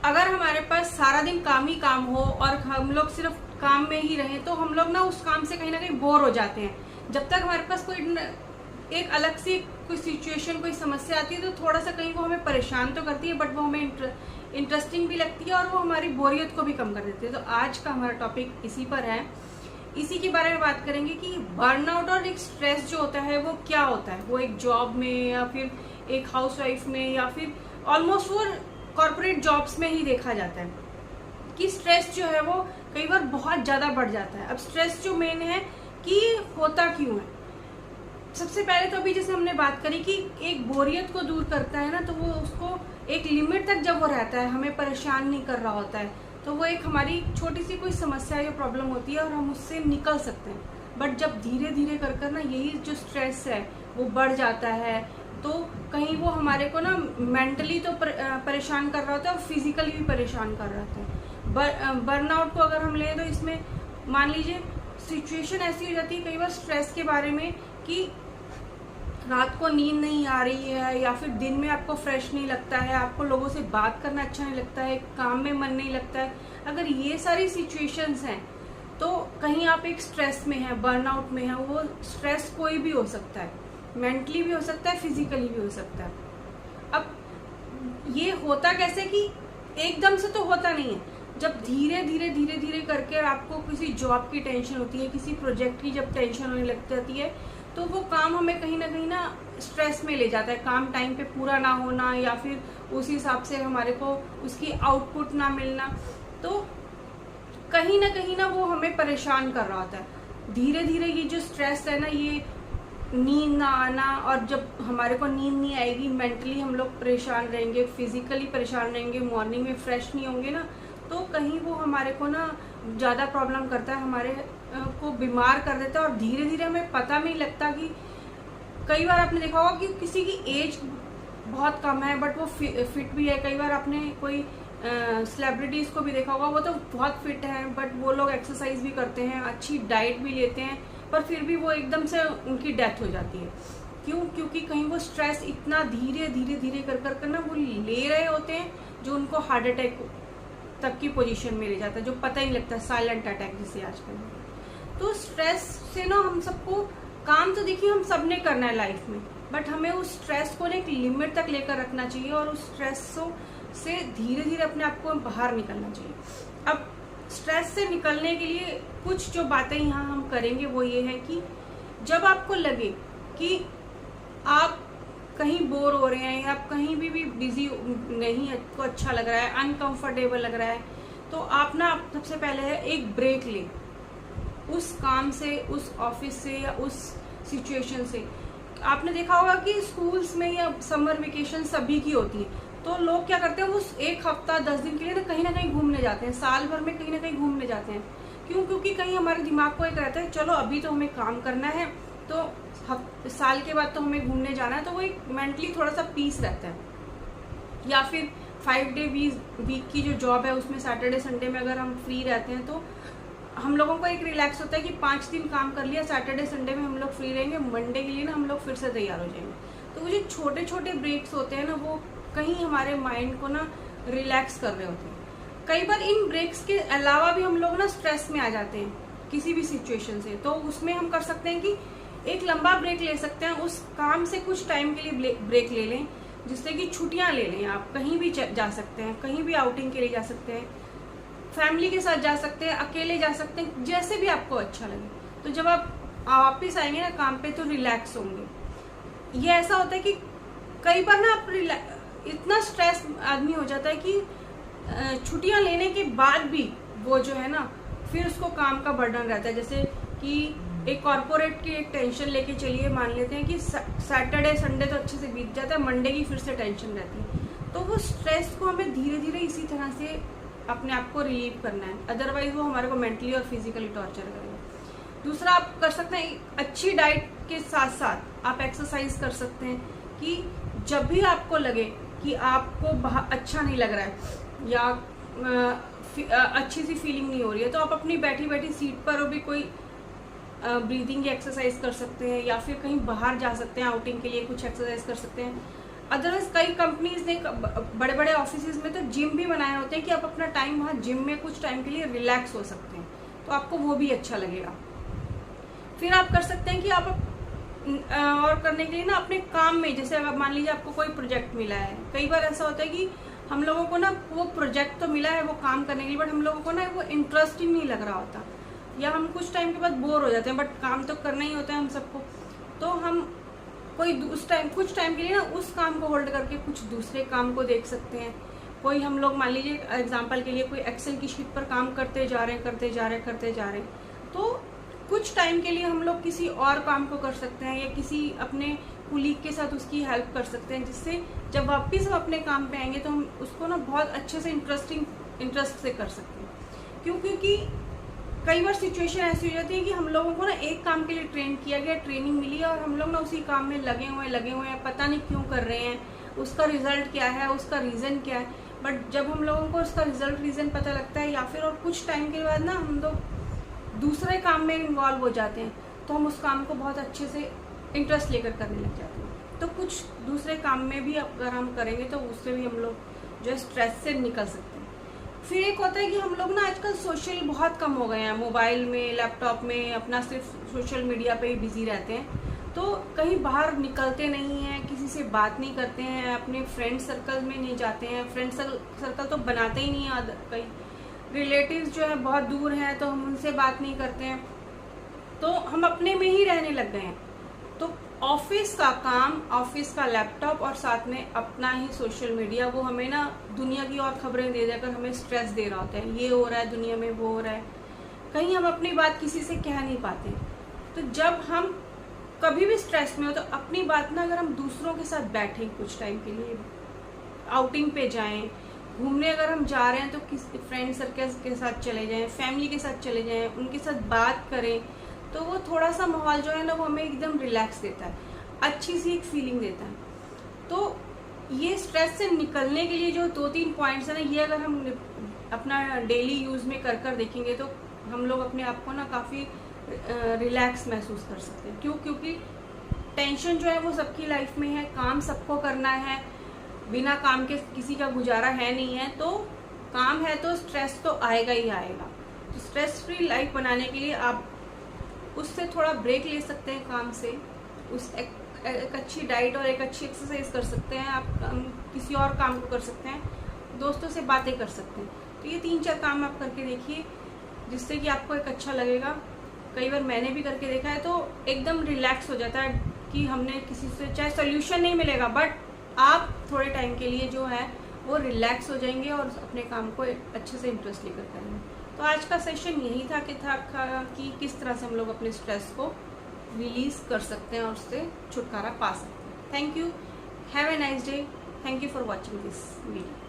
अगर हमारे पास सारा दिन काम ही काम हो और हम लोग सिर्फ काम में ही रहें तो हम लोग ना उस काम से कहीं ना कहीं बोर हो जाते हैं। जब तक हमारे पास कोई एक अलग सी कोई सिचुएशन, कोई समस्या आती है तो थोड़ा सा कहीं वो हमें परेशान तो करती है, बट वो हमें इंटरेस्टिंग भी लगती है और वो हमारी बोरियत को भी कम कर देती है। तो आज का हमारा टॉपिक इसी पर है। इसी के बारे में बात करेंगे कि बर्नआउट और एक स्ट्रेस जो होता है वो क्या होता है। वो एक जॉब में या फिर एक हाउसवाइफ में या फिर ऑलमोस्ट वो कॉर्पोरेट जॉब्स में ही देखा जाता है कि स्ट्रेस जो है वो कई बार बहुत ज़्यादा बढ़ जाता है। अब स्ट्रेस जो मेन है कि होता क्यों है, सबसे पहले तो अभी जैसे हमने बात करी कि एक बोरियत को दूर करता है ना, तो वो उसको एक लिमिट तक जब वो रहता है, हमें परेशान नहीं कर रहा होता है, तो वो एक हमारी छोटी सी कोई समस्या या प्रॉब्लम होती है और हम उससे निकल सकते हैं। बट जब धीरे धीरे कर कर ना यही जो स्ट्रेस है वो बढ़ जाता है तो कहीं वो हमारे को ना मेंटली तो परेशान कर रहा होता है और फिजिकली भी परेशान कर रहा होता है। बर्नआउट को अगर हम लें तो इसमें मान लीजिए सिचुएशन ऐसी हो जाती है कई बार स्ट्रेस के बारे में कि रात को नींद नहीं आ रही है या फिर दिन में आपको फ्रेश नहीं लगता है, आपको लोगों से बात करना अच्छा नहीं लगता है, काम में मन नहीं लगता है। अगर ये सारी सिचुएशंस हैं तो कहीं आप एक स्ट्रेस में हैं, बर्नआउट में हैं। वो स्ट्रेस कोई भी हो सकता है, मेंटली भी हो सकता है, फिजिकली भी हो सकता है। अब ये होता कैसे कि एकदम से तो होता नहीं है। जब धीरे धीरे धीरे धीरे करके आपको किसी जॉब की टेंशन होती है, किसी प्रोजेक्ट की जब टेंशन होने लग जाती है तो वो काम हमें कहीं ना स्ट्रेस में ले जाता है। काम टाइम पे पूरा ना होना या फिर उस हिसाब से हमारे को उसकी आउटपुट ना मिलना, तो कहीं ना वो हमें परेशान कर रहा होता है। धीरे धीरे ये जो स्ट्रेस है ना, ये नींद ना आना, और जब हमारे को नींद नहीं आएगी मेंटली हम लोग परेशान रहेंगे, फिजिकली परेशान रहेंगे, मॉर्निंग में फ्रेश नहीं होंगे ना, तो कहीं वो हमारे को ना ज़्यादा प्रॉब्लम करता है, हमारे को बीमार कर देता है और धीरे धीरे हमें पता भी नहीं लगता। कि कई बार आपने देखा होगा कि किसी की एज बहुत कम है बट वो फिट भी है। कई बार आपने कोई सेलिब्रिटीज़ को भी देखा होगा, वो तो बहुत फिट हैं बट वो लोग एक्सरसाइज भी करते हैं, अच्छी डाइट भी लेते हैं, पर फिर भी वो एकदम से उनकी डेथ हो जाती है। क्यों? क्योंकि कहीं वो स्ट्रेस इतना धीरे धीरे धीरे कर ना वो ले रहे होते हैं जो उनको हार्ट अटैक तक की पोजीशन में ले जाता है, जो पता ही नहीं लगता, साइलेंट अटैक जिसे आजकल। तो स्ट्रेस से ना हम सबको, काम तो देखिए हम सब ने करना है लाइफ में, बट हमें उस स्ट्रेस को एक लिमिट तक लेकर रखना चाहिए और उस स्ट्रेस से धीरे धीरे अपने आप को बाहर निकलना चाहिए। अब स्ट्रेस से निकलने के लिए कुछ जो बातें यहाँ हम करेंगे वो ये है कि जब आपको लगे कि आप कहीं बोर हो रहे हैं या आप कहीं भी बिजी नहीं, आपको अच्छा लग रहा है, अनकंफर्टेबल लग रहा है, तो आप ना सबसे पहले है एक ब्रेक लें उस काम से, उस ऑफिस से या उस सिचुएशन से। आपने देखा होगा कि स्कूल्स में या समर वेकेशन सभी की होती है, तो लोग क्या करते हैं उस एक हफ्ता 10 दिन के लिए ना कहीं घूमने जाते हैं, साल भर में कहीं ना कहीं घूमने जाते हैं। क्यों? क्योंकि कहीं हमारे दिमाग को एक रहता है चलो अभी तो हमें काम करना है, तो साल के बाद तो हमें घूमने जाना है, तो वो एक मेंटली थोड़ा सा पीस रहता है। या फिर 5 डे वीक की जो जॉब है उसमें सैटरडे संडे में अगर हम फ्री रहते हैं तो हम लोगों को एक रिलैक्स होता है कि 5 दिन काम कर लिया, सैटरडे संडे में हम लोग फ्री रहेंगे, मंडे के लिए ना हम लोग फिर से तैयार हो जाएंगे। तो वो जो छोटे छोटे ब्रेक्स होते हैं ना वो कहीं हमारे माइंड को ना रिलैक्स कर रहे होते हैं। कई बार इन ब्रेक्स के अलावा भी हम लोग ना स्ट्रेस में आ जाते हैं किसी भी सिचुएशन से, तो उसमें हम कर सकते हैं कि एक लंबा ब्रेक ले सकते हैं, उस काम से कुछ टाइम के लिए ब्रेक ले लें, जिससे कि छुट्टियां ले लें। आप कहीं भी जा सकते हैं, कहीं भी आउटिंग के लिए जा सकते हैं, फैमिली के साथ जा सकते हैं, अकेले जा सकते हैं, जैसे भी आपको अच्छा लगे। तो जब आप वापिस आएंगे ना काम पे तो रिलैक्स होंगे। ये ऐसा होता है कि कई बार ना आप इतना स्ट्रेस आदमी हो जाता है कि छुट्टियां लेने के बाद भी वो जो है ना फिर उसको काम का बर्डन रहता है। जैसे कि एक कॉर्पोरेट की एक टेंशन लेके चलिए, मान लेते हैं कि सैटरडे संडे तो अच्छे से बीत जाता है, मंडे की फिर से टेंशन रहती है। तो वो स्ट्रेस को हमें धीरे धीरे इसी तरह से अपने आप को रिलीव करना है, अदरवाइज वो हमारे को मेंटली और फिजिकली टॉर्चर करेगा। दूसरा आप कर सकते हैं, अच्छी डाइट के साथ साथ आप एक्सरसाइज कर सकते हैं कि जब भी आपको लगे कि आपको अच्छा नहीं लग रहा है या अच्छी सी फीलिंग नहीं हो रही है, तो आप अपनी बैठी बैठी सीट पर भी कोई ब्रीदिंग की एक्सरसाइज कर सकते हैं या फिर कहीं बाहर जा सकते हैं, आउटिंग के लिए कुछ एक्सरसाइज कर सकते हैं। अदरवाइज कई कंपनीज ने बड़े बड़े ऑफिस में तो जिम भी बनाए होते हैं कि आप अपना टाइम वहाँ जिम में कुछ टाइम के लिए रिलैक्स हो सकते हैं, तो आपको वो भी अच्छा लगेगा। फिर आप कर सकते हैं कि आप और करने के लिए ना अपने काम में, जैसे अगर मान लीजिए आपको कोई प्रोजेक्ट मिला है, कई बार ऐसा होता है कि हम लोगों को ना वो प्रोजेक्ट तो मिला है वो काम करने के लिए, बट हम लोगों को ना वो इंटरेस्टिंग नहीं लग रहा होता, या हम कुछ टाइम के बाद बोर हो जाते हैं, बट काम तो करना ही होता है हम सबको। तो हम कोई उस टाइम कुछ टाइम के लिए ना उस काम को होल्ड करके कुछ दूसरे काम को देख सकते हैं। कोई हम लोग मान लीजिए एग्जांपल के लिए कोई एक्सेल की शीट पर काम करते जा रहे हैं, तो कुछ टाइम के लिए हम लोग किसी और काम को कर सकते हैं, या किसी अपने कुलीग के साथ उसकी हेल्प कर सकते हैं, जिससे जब वापस हम अपने काम पे आएंगे तो हम उसको ना बहुत अच्छे से इंटरेस्ट से कर सकते हैं। क्योंकि कई बार सिचुएशन ऐसी हो जाती है कि हम लोगों को ना एक काम के लिए ट्रेन किया गया, ट्रेनिंग मिली है, और हम लोग ना उसी काम में लगे हुए हैं, पता नहीं क्यों कर रहे हैं, उसका रिजल्ट क्या है, उसका रीज़न क्या है। बट जब हम लोगों को उसका रीज़न पता लगता है, या फिर और कुछ टाइम के बाद ना हम लोग दूसरे काम में इन्वॉल्व हो जाते हैं, तो हम उस काम को बहुत अच्छे से इंटरेस्ट लेकर करने लग जाते हैं। तो कुछ दूसरे काम में भी अगर हम करेंगे तो उससे भी हम लोग जो है स्ट्रेस से निकल सकते हैं। फिर एक होता है कि हम लोग ना आजकल सोशल बहुत कम हो गए हैं, मोबाइल में, लैपटॉप में अपना सिर्फ सोशल मीडिया पे ही बिजी रहते हैं, तो कहीं बाहर निकलते नहीं हैं, किसी से बात नहीं करते हैं, अपने फ्रेंड सर्कल में नहीं जाते हैं, फ्रेंड सर्कल तो बनाते ही नहीं है, कई रिलेटिव्स जो है बहुत दूर हैं तो हम उनसे बात नहीं करते हैं, तो हम अपने में ही रहने लग गए हैं। तो ऑफिस का काम, ऑफिस का लैपटॉप और साथ में अपना ही सोशल मीडिया, वो हमें ना दुनिया की और खबरें दे देकर हमें स्ट्रेस दे रहा होता है, ये हो रहा है दुनिया में, वो हो रहा है, कहीं हम अपनी बात किसी से कह नहीं पाते। तो जब हम कभी भी स्ट्रेस में हो तो अपनी बात ना अगर हम दूसरों के साथ बैठें, कुछ टाइम के लिए आउटिंग पे जाएं, घूमने अगर हम जा रहे हैं तो किसी फ्रेंड सर्कल के साथ चले जाएं, फैमिली के साथ चले जाएं, उनके साथ बात करें, तो वो थोड़ा सा माहौल जो है ना वो हमें एकदम रिलैक्स देता है, अच्छी सी एक फीलिंग देता है। तो ये स्ट्रेस से निकलने के लिए जो 2-3 पॉइंट्स है ना, ये अगर हम अपना डेली यूज़ में कर देखेंगे तो हम लोग अपने आप को ना काफ़ी रिलैक्स महसूस कर सकते हैं। क्योंकि टेंशन जो है वो सबकी लाइफ में है, काम सबको करना है, बिना काम के किसी का गुजारा है नहीं है, तो काम है तो स्ट्रेस तो आएगा ही आएगा। तो स्ट्रेस फ्री लाइफ बनाने के लिए आप उससे थोड़ा ब्रेक ले सकते हैं काम से, एक अच्छी डाइट और एक अच्छी एक्सरसाइज कर सकते हैं, आप किसी और काम को कर सकते हैं, दोस्तों से बातें कर सकते हैं। तो ये 3-4 काम आप करके देखिए, जिससे कि आपको एक अच्छा लगेगा। कई बार मैंने भी करके देखा है, तो एकदम रिलैक्स हो जाता है कि हमने किसी से, चाहे सोल्यूशन नहीं मिलेगा, बट आप थोड़े टाइम के लिए जो है वो रिलैक्स हो जाएंगे और अपने काम को अच्छे से इंटरेस्ट लेकर करेंगे। तो आज का सेशन यही था कि किस तरह से हम लोग अपने स्ट्रेस को रिलीज कर सकते हैं और उससे छुटकारा पा सकते हैं। Thank you, have a nice day, thank you for watching this video.